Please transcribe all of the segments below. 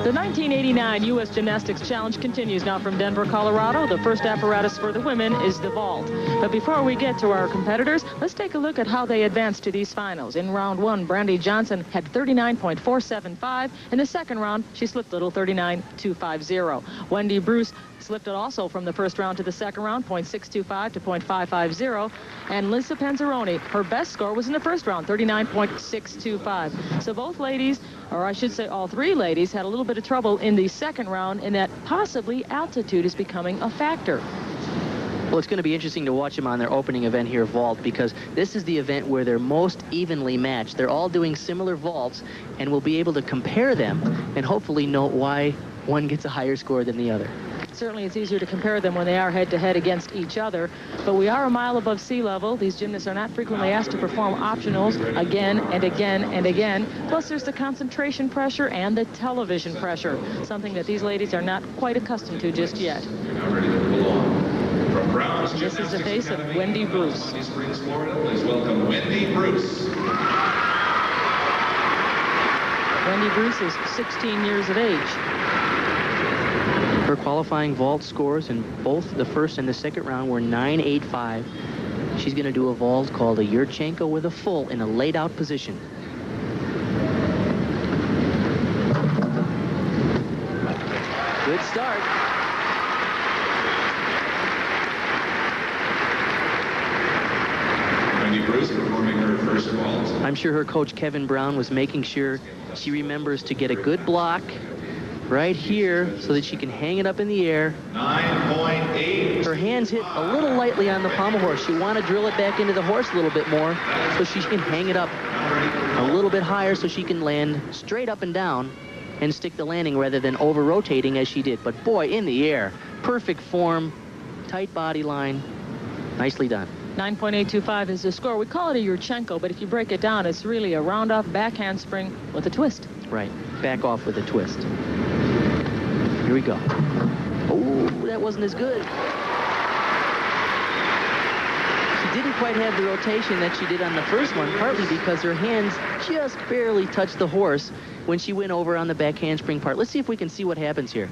The 1989 U.S. Gymnastics Challenge continues now from Denver, Colorado. The first apparatus for the women is the vault. But before we get to our competitors, let's take a look at how they advanced to these finals. In round one, Brandy Johnson had 39.475. In the second round, she slipped a little, 39.250. Wendy Bruce slipped it also from the first round to the second round, 0.625 to 0.550. And Lisa Panzaroni, her best score was in the first round, 39.625. So both ladies, or I should say all three ladies, had a little bit of trouble in the second round, and that possibly altitude is becoming a factor. Well, it's going to be interesting to watch them on their opening event here, vault, because this is the event where they're most evenly matched. They're all doing similar vaults, and we'll be able to compare them and hopefully note why one gets a higher score than the other. Certainly it's easier to compare them when they are head-to-head against each other, but we are a mile above sea level. These gymnasts are not frequently asked to perform optionals again and again and again. Plus there's the concentration pressure and the television pressure, something that these ladies are not quite accustomed to just yet. This is the face of Wendy Bruce. Springs, Florida. Please welcome Wendy Bruce. Wendy Bruce is 16 years of age. Her qualifying vault scores in both the first and the second round were 9.85. She's going to do a vault called a Yurchenko with a full in a laid-out position. Good start. Wendy Bruce performing her first vault. I'm sure her coach, Kevin Brown, was making sure she remembers to get a good block right here so that she can hang it up in the air. 9.8. Her hands hit a little lightly on the pommel horse. She want to drill it back into the horse a little bit more so she can hang it up a little bit higher so she can land straight up and down and stick the landing rather than over-rotating as she did. But boy, in the air, perfect form, tight body line, nicely done. 9.825 is the score. We call it a Yurchenko, but if you break it down, it's really a round-off back handspring with a twist. Right, back off with a twist. Here we go. Oh, that wasn't as good. She didn't quite have the rotation that she did on the first one, partly because her hands just barely touched the horse when she went over on the back handspring part. Let's see if we can see what happens here.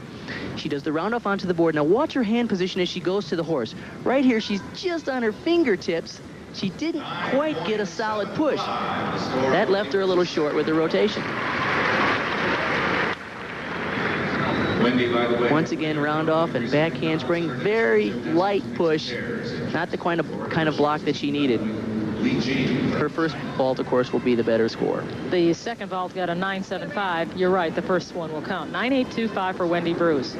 She does the round off onto the board. Now watch her hand position as she goes to the horse. Right here, she's just on her fingertips. She didn't quite get a solid push. That left her a little short with the rotation. Wendy, by the way. Once again, round off and back handspring. Very light push. Not the kind of block that she needed. Her first vault, of course, will be the better score. The second vault got a 9.75. You're right, the first one will count. 9.825 for Wendy Bruce.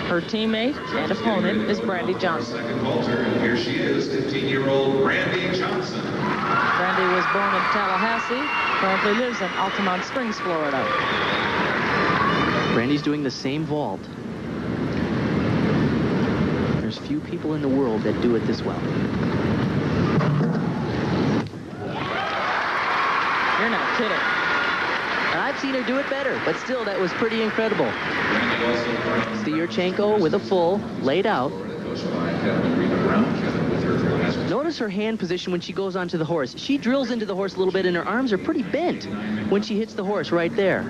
Her teammate and opponent is Brandy Johnson. Second vaulter, and here she is, 15-year-old Brandy Johnson. Brandy was born in Tallahassee, currently lives in Altamont Springs, Florida. Brandy's doing the same vault. There's few people in the world that do it this well. You're not kidding. I've seen her do it better, but still, that was pretty incredible. It's the Yurchenko with a full, laid out. Notice her hand position when she goes onto the horse. She drills into the horse a little bit, and her arms are pretty bent when she hits the horse right there.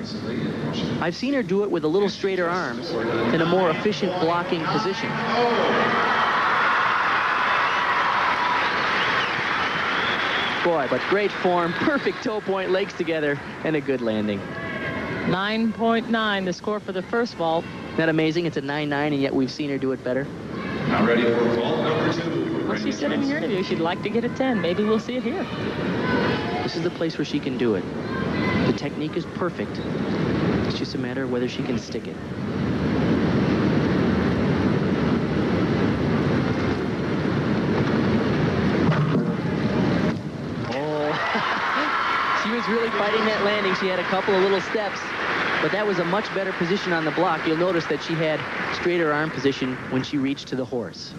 I've seen her do it with a little straighter arms in a more efficient blocking position. Boy, but great form, perfect toe point, legs together, and a good landing. 9.9, the score for the first vault. Isn't that amazing? It's a 9.9, and yet we've seen her do it better. Now ready for vault number 2. Well, she said in her interview she'd like to get a 10. Maybe we'll see it here. This is the place where she can do it. The technique is perfect. It's just a matter of whether she can stick it. She was really fighting that landing. She had a couple of little steps, but that was a much better position on the block. You'll notice that she had straighter arm position when she reached to the horse.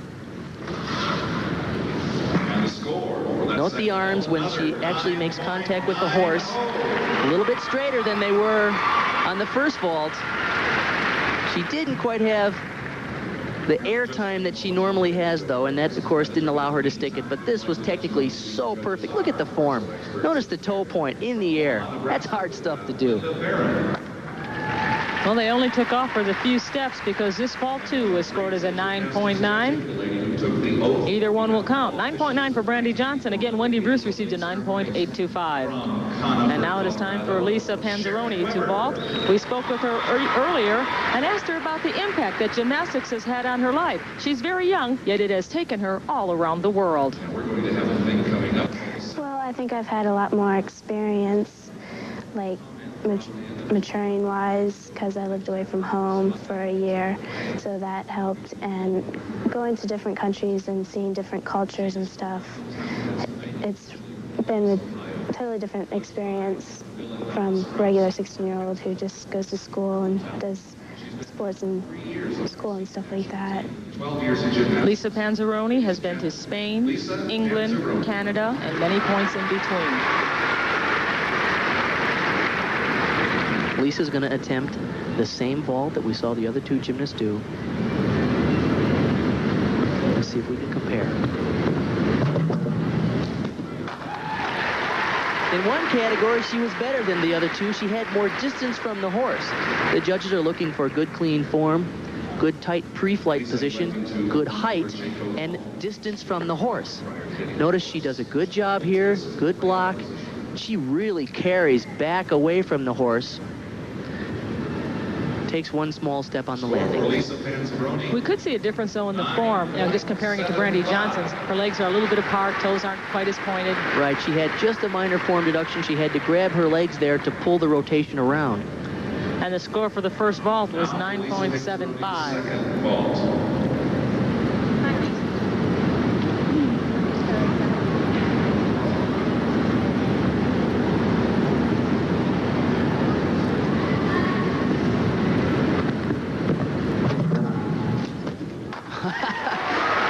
And the score. Note the arms when she actually makes contact with the horse. A little bit straighter than they were on the first vault. She didn't quite have the air time that she normally has, though, and that, of course, didn't allow her to stick it. But this was technically so perfect. Look at the form. Notice the toe point in the air. That's hard stuff to do. Well, they only took off for the few steps because this vault, too, was scored as a 9.9. Either one will count. 9.9 for Brandy Johnson. Again, Wendy Bruce received a 9.825. And now it is time for Lisa Panzaroni to vault. We spoke with her earlier and asked her about the impact that gymnastics has had on her life. She's very young, yet it has taken her all around the world. We're going to have a thing coming up. Well, I think I've had a lot more experience, like maturing-wise, because I lived away from home for a year, so that helped. And going to different countries and seeing different cultures and stuff, it's been a totally different experience from a regular 16-year-old who just goes to school and does sports in school and stuff like that. 12 years in gymnastics. Lisa Panzaroni has been to Spain, England, Canada, and many points in between. Lisa's going to attempt the same vault that we saw the other two gymnasts do. Let's see if we can compare. In one category, she was better than the other two. She had more distance from the horse. The judges are looking for good, clean form, good, tight pre-flight position, good height, and distance from the horse. Notice she does a good job here, good block. She really carries back away from the horse. Takes one small step on the landing. We could see a difference, though, in the form. Just comparing it to Brandy Johnson's. Her legs are a little bit apart. Toes aren't quite as pointed. Right. She had just a minor form deduction. She had to grab her legs there to pull the rotation around. And the score for the first vault was 9.75.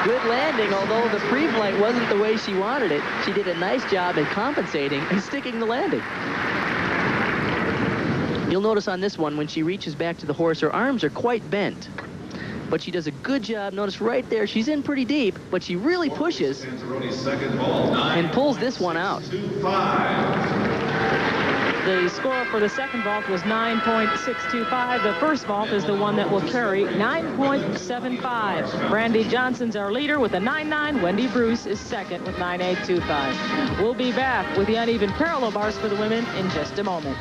Good landing, although the pre-flight wasn't the way she wanted it. She did a nice job at compensating and sticking the landing. You'll notice on this one, when she reaches back to the horse, her arms are quite bent. But she does a good job. Notice right there, she's in pretty deep, but she really pushes and pulls this one out. The score for the second vault was 9.625. The first vault is the one that will carry 9.75. Brandy Johnson's our leader with a 9.9. Wendy Bruce is second with 9.825. We'll be back with the uneven parallel bars for the women in just a moment.